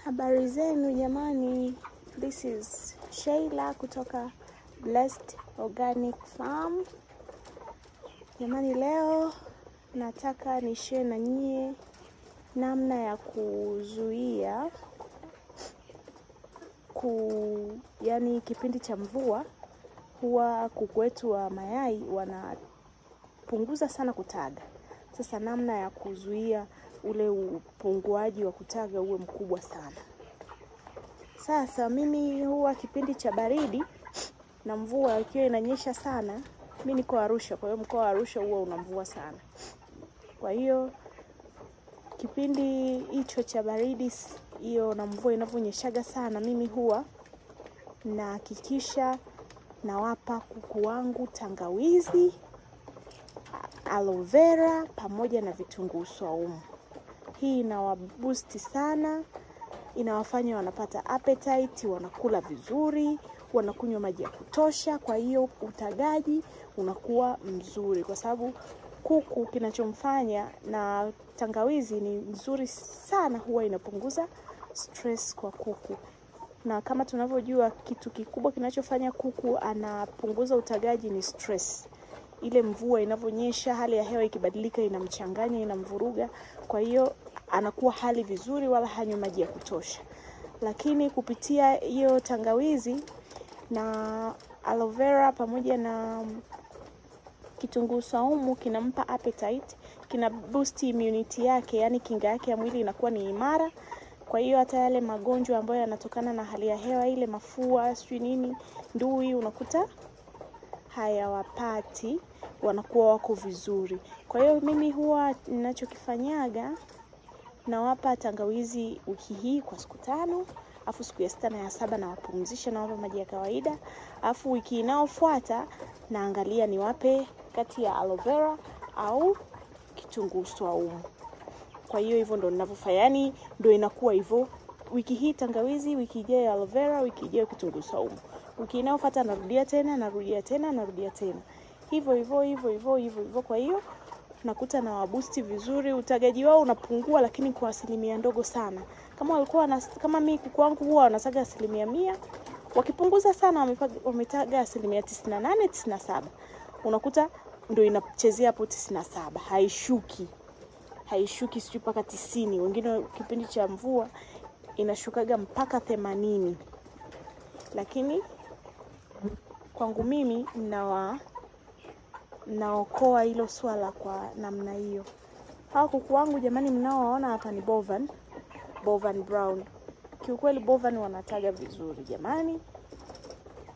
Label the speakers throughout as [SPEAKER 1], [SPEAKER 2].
[SPEAKER 1] Habari zenu jamani, this is Sheila kutoka Blessed Organic Farm. Jamani, leo nataka nishare na nyie namna ya kuzuia yani kipindi cha mvua huwa kuku wetu wa mayai wanapunguza sana kutaga. Sasa namna ya kuzuia ule upunguaji wa kutaga uwe mkubwa sana. Sasa mimi huwa kipindi cha baridi na mvua ikiwa inanyesha sana, mimi niko Arusha, kwa hiyo mkoa wa Arusha huwa una mvua sana. Kwa hiyo kipindi hicho cha baridi hiyo na mvua inavyonyeshaga sana, mimi huwa nahakikisha nawapa kuku wangu tangawizi, aloe vera pamoja na vitunguu saumu. Hii inawaboost sana, inawafanya wanapata appetite, wanakula vizuri, wanakunywa maji ya kutosha, kwa hiyo utagaji unakuwa mzuri kwa sababu kuku kinachomfanya, na tangawizi ni nzuri sana, huwa inapunguza stress kwa kuku. Na kama tunavyojua kitu kikubwa kinachofanya kuku anapunguza utagaji ni stress. Ile mvua inavyonyesha, hali ya hewa ikibadilika, inamchanganya, inamvuruga, kwa hiyo anakuwa hali vizuri wala hanywi maji ya kutosha. Lakini kupitia hiyo tangawizi na aloe vera pamoja na kitunguu saumu kinampa appetite, kina boost immunity yake, yani kinga yake ya mwili inakuwa ni imara. Kwa hiyo hata yale magonjwa ambayo yanatokana na hali ya hewa, ile mafua, sijui nini, ndui, unakuta hayawapati, wanakuwa wako vizuri. Kwa hiyo mimi huwa ninachokifanyaga, nawapa tangawizi wiki hii kwa siku 5, afu siku ya 6 na ya 7 nawapumzisha, nawapa maji ya kawaida, afu wiki inayofuata naangalia niwape kati ya aloe vera au kitunguu saumu. Kwa hiyo hivyo ndo ninavyofanya, yani ndo inakuwa hivyo. Wiki hii tangawizi, wiki ijayo aloe vera, wiki ijayo kitunguu saumu. Wiki inayofuata narudia tena, narudia tena, narudia tena. Hivyo. Kwa hiyo nakuta na waboost vizuri, utagaji wao unapungua lakini kwa asilimia ndogo sana. Kama walikuwa kama mimi kuku wangu huwa wanasaga 100%, wakipunguza sana wametaga 98, 97. Unakuta ndio inachezea hapo 97, haishuki sio mpaka 90. Wengine kipindi cha mvua inashukaga mpaka 80. Lakini kwangu mimi naokoa hilo swala kwa namna hiyo. Hao kuku wangu jamani, mnaowaona hapa ni Bovan Brown. Kiukweli Bovan wanataga vizuri jamani,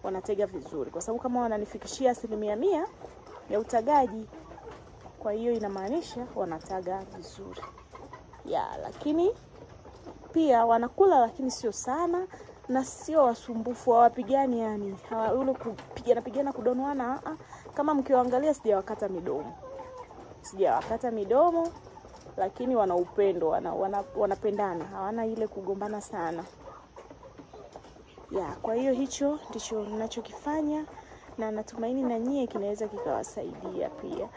[SPEAKER 1] wanatega vizuri kwa sababu kama wananifikishia 100% ya utagaji, kwa hiyo inamaanisha wanataga vizuri. Lakini pia wanakula, lakini sio sana na sio wasumbufu, hawapigani, yani ule kupigana kudonoana. Kama mkiwaangalia sijawakata midomo, lakini wana upendo, wanapendana, hawana ile kugombana sana. Kwa hiyo hicho ndicho ninachokifanya, na natumaini na nyie kinaweza kikawasaidia pia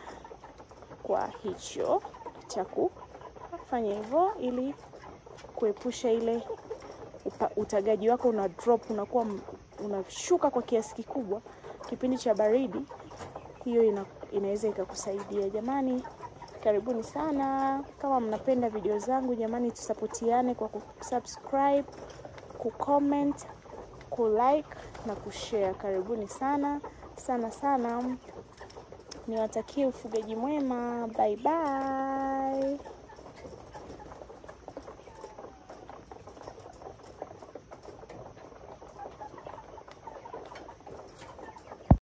[SPEAKER 1] kwa hicho cha kufanya hivyo, ili kuepusha ile utagaji wako una drop, unakuwa unashuka kwa kiasi kikubwa kipindi cha baridi. Hiyo inaweza ikakusaidia jamani. Karibuni sana. Kama mnapenda video zangu jamani, tusapotiane kwa kusubscribe, kucomment, kulike na kushare. Karibuni sana sana. Niwatakie ufugaji mwema. Bye bye.